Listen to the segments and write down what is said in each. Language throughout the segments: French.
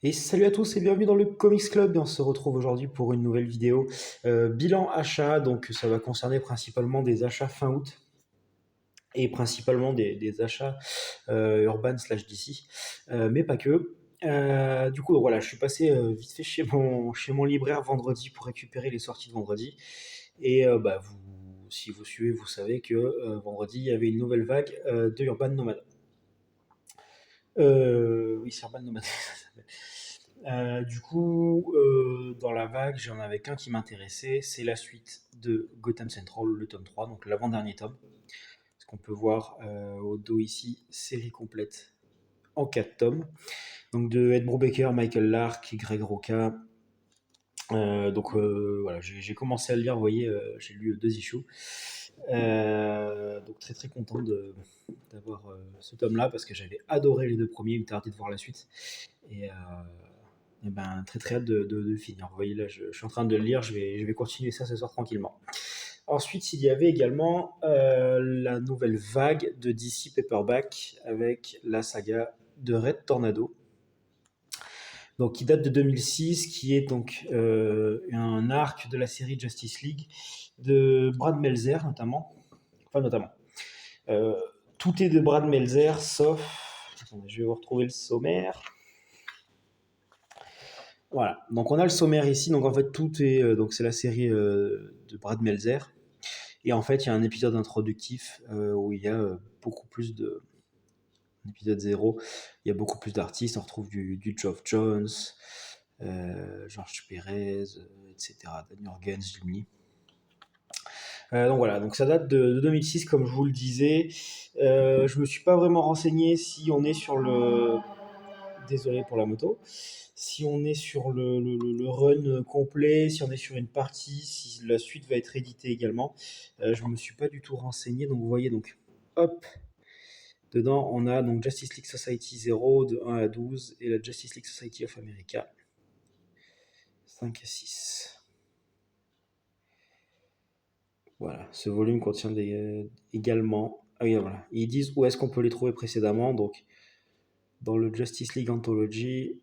Et salut à tous et bienvenue dans le Comics Club. Et on se retrouve aujourd'hui pour une nouvelle vidéo bilan achat. Donc ça va concerner principalement des achats fin août et principalement des achats Urban slash DC, mais pas que. Du coup, donc voilà, je suis passé vite fait chez mon libraire vendredi pour récupérer les sorties de vendredi. Et si vous suivez, vous savez que vendredi, il y avait une nouvelle vague de Urban Nomad. Oui, c'est Urban Nomad. Du coup, dans la vague, j'en avais qu'un qui m'intéressait, c'est la suite de Gotham Central, le tome 3, donc l'avant-dernier tome. Ce qu'on peut voir au dos ici, série complète en 4 tomes. Donc de Ed Brubaker, Michael Lark, Greg Rucka. Voilà, j'ai commencé à le lire, vous voyez, j'ai lu 2 issues. Donc très très content d'avoir ce tome-là parce que j'avais adoré les 2 premiers, il m'était interdit de voir la suite. Et ben, très très hâte de finir. Vous voyez là, je suis en train de le lire, je vais continuer ça ce soir tranquillement. Ensuite, il y avait également la nouvelle vague de DC Paperback avec la saga de Red Tornado, donc qui date de 2006, qui est donc un arc de la série Justice League de Brad Meltzer notamment. Enfin notamment. Euh, Tout est de Brad Meltzer sauf... Attendez, je vais vous retrouver le sommaire. Voilà, donc on a le sommaire ici, donc en fait tout est, donc c'est la série de Brad Meltzer, et en fait il y a un épisode introductif où il y a beaucoup plus de, épisode 0, il y a beaucoup plus d'artistes, on retrouve du Geoff Jones, George Perez, etc., Dan Jurgens, Jim Lee. Donc voilà, donc ça date de 2006 comme je vous le disais. Je me suis pas vraiment renseigné si on est sur le, désolé pour la moto, si on est sur le run complet, si on est sur une partie, si la suite va être éditée également. Je me suis pas du tout renseigné, donc vous voyez, donc hop, dedans on a donc Justice League Society 0 de 1 à 12 et la Justice League Society of America 5 à 6. Voilà, ce volume contient également. Ah oui, voilà. Ils disent où est-ce qu'on peut les trouver précédemment. Donc, dans le Justice League Anthology,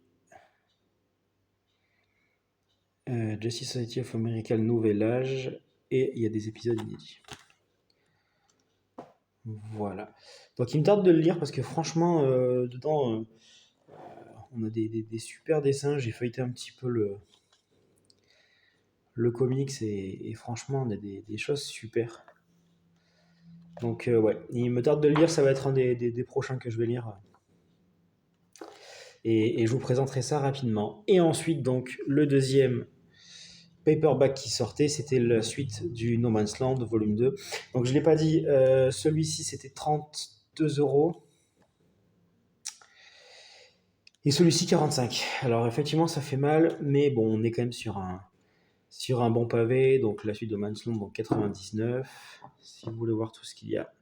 Justice Society of America, le nouvel âge, et il y a des épisodes inédits. Voilà. Donc, il me tarde de le lire parce que franchement, dedans, on a des super dessins. J'ai feuilleté un petit peu le comics et franchement, on a des choses super. Donc, ouais, il me tarde de le lire. Ça va être un des prochains que je vais lire. Et je vous présenterai ça rapidement. Et ensuite, donc, le deuxième paperback qui sortait, c'était la suite du No Man's Land, volume 2. Donc, je ne l'ai pas dit, celui-ci, c'était 32 €. Et celui-ci, 45. Alors, effectivement, ça fait mal, mais bon, on est quand même sur un bon pavé. Donc, la suite de No Man's Land, donc 99. Si vous voulez voir tout ce qu'il y a,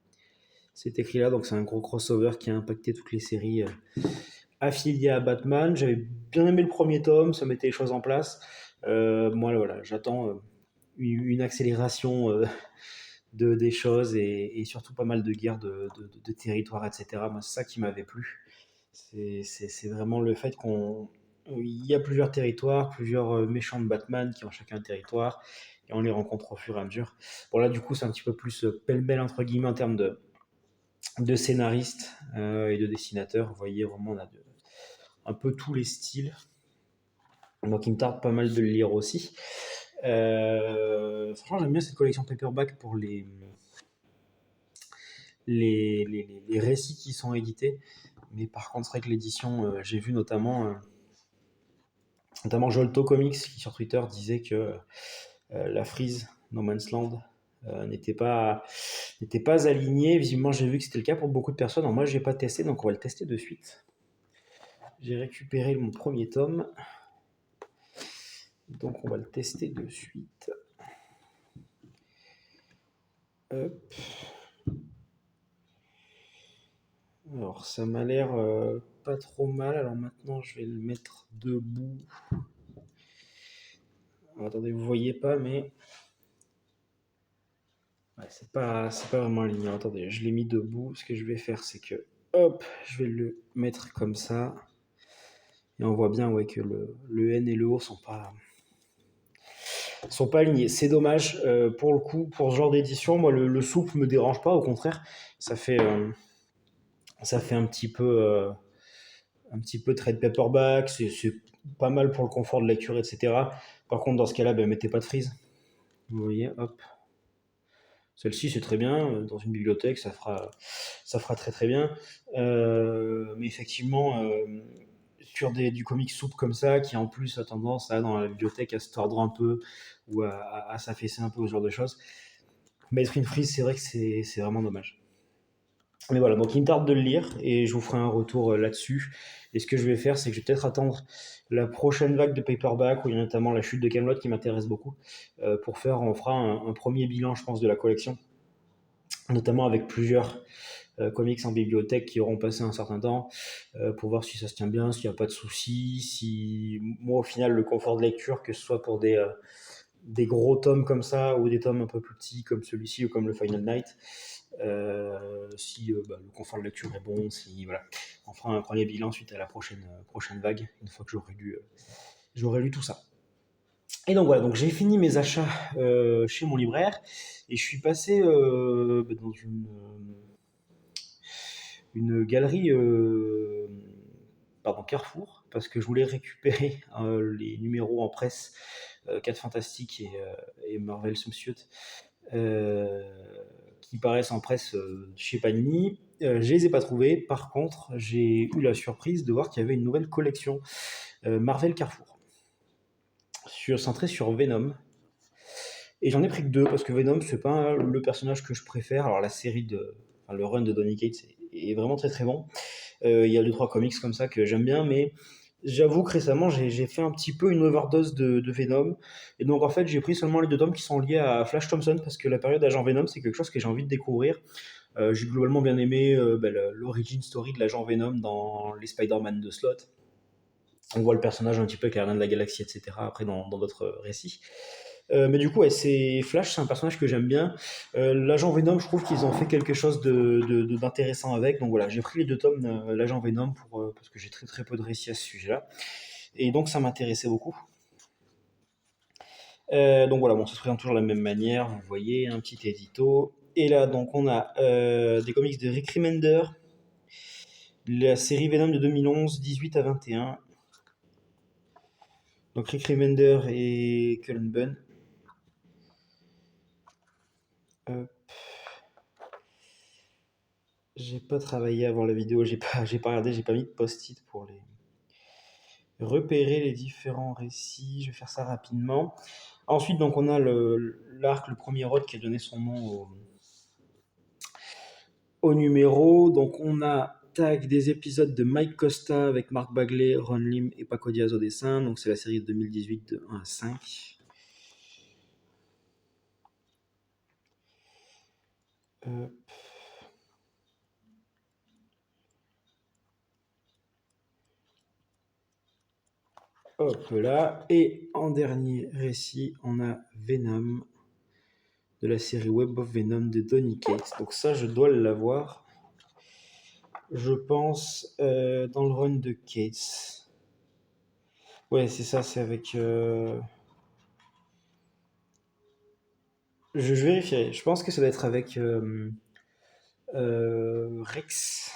c'est écrit là. Donc, c'est un gros crossover qui a impacté toutes les séries affilié à Batman. J'avais bien aimé le premier tome, ça mettait les choses en place. Moi, voilà, j'attends une accélération des choses et surtout pas mal de guerres de territoires, etc. Moi, c'est ça qui m'avait plu. C'est vraiment le fait qu'on il y a plusieurs territoires, plusieurs méchants de Batman qui ont chacun un territoire et on les rencontre au fur et à mesure. Bon là, du coup, c'est un petit peu plus pêle-mêle entre guillemets en termes de scénaristes et de dessinateurs. Vous voyez, vraiment, on a un peu tous les styles. Donc il me tarde pas mal de le lire aussi. Franchement, j'aime bien cette collection paperback pour les récits qui sont édités. Mais par contre, c'est vrai que l'édition, j'ai vu notamment Jolto Comics qui sur Twitter disait que la frise No Man's Land n'était pas alignée. Visiblement, j'ai vu que c'était le cas pour beaucoup de personnes. Alors, moi, je n'ai pas testé, donc on va le tester de suite. J'ai récupéré mon premier tome. Donc on va le tester de suite. Hop. Alors ça m'a l'air pas trop mal. Alors maintenant je vais le mettre debout. Alors, attendez, vous voyez pas, mais ouais, c'est pas vraiment aligné. Attendez, je l'ai mis debout. Ce que je vais faire, c'est que hop, je vais le mettre comme ça. Et on voit bien ouais, que le N et le O sont pas alignés. C'est dommage. Pour le coup, pour ce genre d'édition, moi, le souple me dérange pas. Au contraire, ça fait, euh, ça fait un petit peu trade paperback. C'est pas mal pour le confort de lecture, etc. Par contre, dans ce cas-là, ben, mettez pas de frise. Vous voyez, hop. Celle-ci, c'est très bien. Dans une bibliothèque, ça fera très très bien. Mais effectivement, sur du comic souple comme ça, qui en plus a tendance dans la bibliothèque à se tordre un peu ou à s'affaisser un peu, ce genre de choses, mettre une frise, c'est vrai que c'est vraiment dommage. Mais voilà, donc il me tarde de le lire et je vous ferai un retour là-dessus. Et ce que je vais faire, c'est que je vais peut-être attendre la prochaine vague de paperback, où il y a notamment la chute de Camelot qui m'intéresse beaucoup, on fera un premier bilan, je pense, de la collection, notamment avec plusieurs comics en bibliothèque qui auront passé un certain temps, pour voir si ça se tient bien, s'il n'y a pas de soucis, si moi au final le confort de lecture, que ce soit pour des gros tomes comme ça ou des tomes un peu plus petits comme celui-ci ou comme le Final Night, si le confort de lecture est bon, si voilà, on fera un premier bilan suite à la prochaine vague, une fois que j'aurai lu tout ça. Et donc voilà, donc j'ai fini mes achats chez mon libraire et je suis passé dans une galerie, pardon, Carrefour, parce que je voulais récupérer les numéros en presse 4 Fantastiques et Marvel Swimsuit, euh, qui paraissent en presse chez Panini. Je les ai pas trouvés. Par contre, j'ai eu la surprise de voir qu'il y avait une nouvelle collection Marvel Carrefour, centrée sur Venom. Et j'en ai pris que deux, parce que Venom, c'est pas le personnage que je préfère. Alors, le run de Donny Cates est vraiment très très bon. Il y a deux trois comics comme ça que j'aime bien, mais j'avoue que récemment j'ai fait un petit peu une overdose de Venom, et donc en fait j'ai pris seulement les deux tomes qui sont liés à Flash Thompson, parce que la période Agent Venom c'est quelque chose que j'ai envie de découvrir. J'ai globalement bien aimé l'origin story de l'agent Venom dans les Spider-Man de Slot. On voit le personnage un petit peu avec la reine de la galaxie, etc. après dans d'autres récits. Mais du coup, ouais, Flash, c'est un personnage que j'aime bien. L'agent Venom, je trouve qu'ils ont fait quelque chose d'intéressant avec. Donc voilà, j'ai pris les deux tomes de l'agent Venom parce que j'ai très très peu de récits à ce sujet-là. Et donc ça m'intéressait beaucoup. Donc voilà, bon, ça se présente toujours de la même manière. Vous voyez, un petit édito. Et là, donc, on a des comics de Rick Remender, la série Venom de 2011, 18 à 21. Donc Rick Remender et Cullen Bunn. Hop. J'ai pas travaillé avant la vidéo, j'ai pas regardé, j'ai pas mis de post-it pour les repérer les différents récits. Je vais faire ça rapidement. Ensuite, donc, on a l'arc, le premier road qui a donné son nom au numéro. Donc, on a tag des épisodes de Mike Costa avec Mark Bagley, Ron Lim et Paco Diaz au dessin. Donc, c'est la série de 2018 de 1 à 5. Hop là. Et en dernier récit, on a Venom de la série Web of Venom de Donny Cates. Donc ça, je dois l'avoir, je pense, dans le run de Cates. Ouais, c'est ça, c'est avec... Je vérifierai. Je pense que ça doit être avec Rex.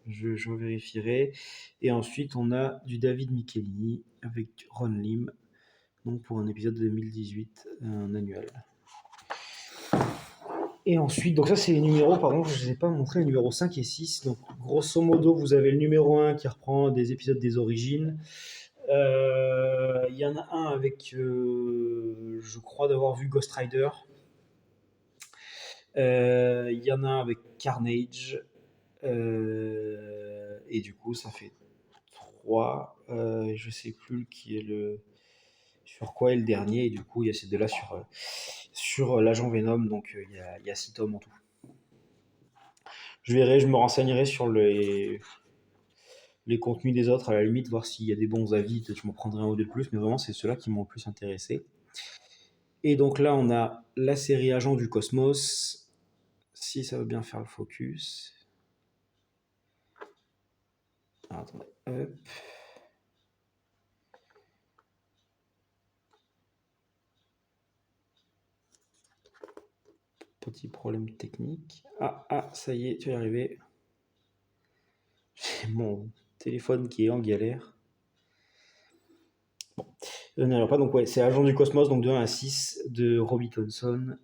Je vérifierai. Et ensuite, on a du David Michelini avec Ron Lim. Donc pour un épisode de 2018, un annuel. Et ensuite, donc ça c'est les numéros, pardon, je ne vous ai pas montré les numéros 5 et 6. Donc grosso modo, vous avez le numéro 1 qui reprend des épisodes des origines. Il y en a un avec, je crois d'avoir vu Ghost Rider. Il y en a un avec Carnage. Et du coup, ça fait 3. Je sais plus qui est sur quoi est le dernier. Et du coup, il y a ces deux-là sur l'agent Venom. Donc il y a 6 tomes en tout. Je verrai, je me renseignerai sur les contenus des autres, à la limite, voir s'il y a des bons avis, peut-être je m'en prendrai un ou deux de plus, mais vraiment c'est ceux-là qui m'ont le plus intéressé. Et donc là, on a la série Agent du Cosmos, si ça veut bien faire le focus. Ah, attendez, hop. Petit problème technique. Ça y est, tu es arrivé. J'ai mon téléphone qui est en galère. Bon, n'arrive pas. Donc, ouais, c'est Agent du Cosmos, donc de 1 à 6 de Robbie Thompson.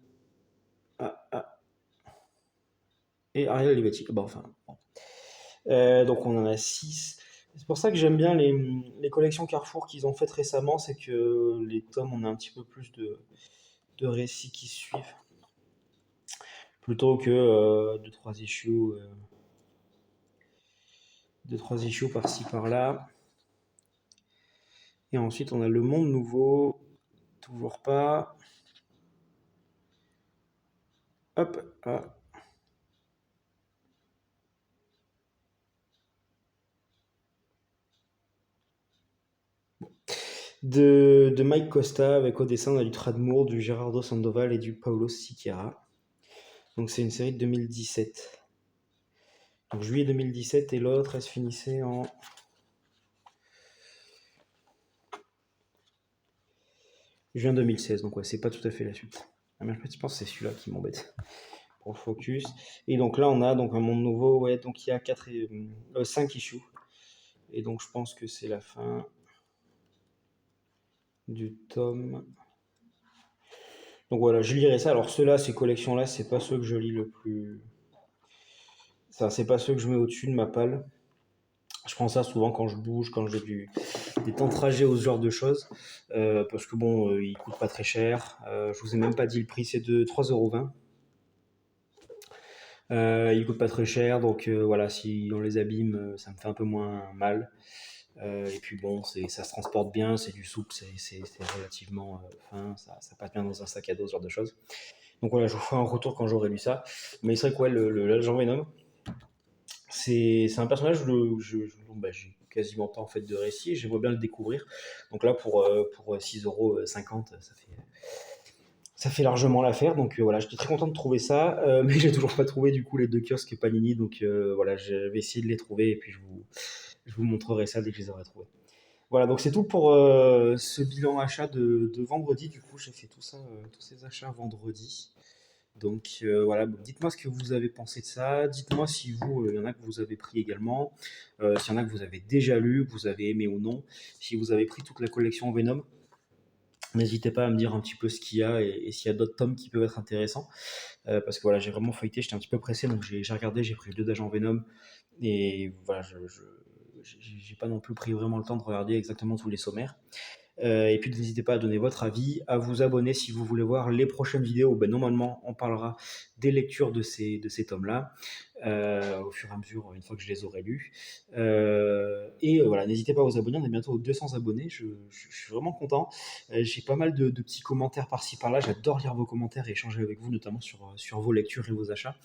Et Ariel Helvetic. Bon, enfin, bon. Donc, on en a 6. C'est pour ça que j'aime bien les collections Carrefour qu'ils ont faites récemment. C'est que les tomes, on a un petit peu plus de récits qui suivent. Plutôt que 2-3 issues. 2-3 issues par-ci par-là. Et ensuite, on a Le Monde Nouveau. Toujours pas. Hop. De Mike Costa avec au dessin on a du Tradmour, du Gerardo Sandoval et du Paulo Siqueira. Donc c'est une série de 2017. Donc juillet 2017 et l'autre elle se finissait en juin 2016. Donc ouais, c'est pas tout à fait la suite. Mais je pense que c'est celui-là qui m'embête pour le focus. Et donc là on a donc un monde nouveau, ouais, donc il y a 5 issues. Et donc je pense que c'est la fin du tome. Donc voilà, je lirai ça. Alors ceux-là, ces collections-là, c'est pas ceux que je lis le plus. Ça, c'est pas ceux que je mets au-dessus de ma palle. Je prends ça souvent quand je bouge, quand j'ai des temps de trajet ou ce genre de choses. Parce que bon, ils coûtent pas très cher. Je vous ai même pas dit le prix, c'est de 3,20 €. Ils coûtent pas très cher, donc voilà, si on les abîme, ça me fait un peu moins mal. Et puis bon, ça se transporte bien, c'est du souple, c'est relativement fin, ça passe bien dans un sac à dos, ce genre de choses. Donc voilà, je vous ferai un retour quand j'aurai lu ça. Mais c'est vrai que ouais, l'agent Venom, c'est un personnage où j'ai quasiment pas en fait de récit et j'aimerais bien le découvrir. Donc là, pour 6,50 €, ça fait largement l'affaire. Donc voilà, j'étais très content de trouver ça, mais j'ai toujours pas trouvé du coup les deux kiosques Panini. Donc voilà, je vais essayer de les trouver et puis je vous montrerai ça dès que je les aurai trouvés. Voilà, donc c'est tout pour ce bilan achat de vendredi. Du coup, j'ai fait tout ça, tous ces achats vendredi. Donc voilà, bon, dites-moi ce que vous avez pensé de ça. Dites-moi si vous, il y en a que vous avez pris également, s'il y en a que vous avez déjà lu, que vous avez aimé ou non. Si vous avez pris toute la collection Venom, n'hésitez pas à me dire un petit peu ce qu'il y a et s'il y a d'autres tomes qui peuvent être intéressants. Parce que voilà, j'ai vraiment feuilleté, j'étais un petit peu pressé, donc j'ai regardé, j'ai pris 2 d'Agent Venom. Et voilà, j'ai pas non plus pris vraiment le temps de regarder exactement tous les sommaires. Et puis n'hésitez pas à donner votre avis, à vous abonner si vous voulez voir les prochaines vidéos. Ben, normalement, on parlera des lectures de ces tomes-là au fur et à mesure, une fois que je les aurai lus. Et voilà, n'hésitez pas à vous abonner. On est bientôt aux 200 abonnés. Je suis vraiment content. J'ai pas mal de petits commentaires par-ci par-là. J'adore lire vos commentaires et échanger avec vous, notamment sur vos lectures et vos achats.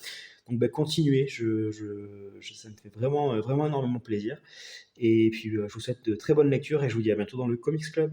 Donc ben, continuez, ça me fait vraiment, vraiment énormément plaisir. Et puis je vous souhaite de très bonnes lectures et je vous dis à bientôt dans le Comics Club.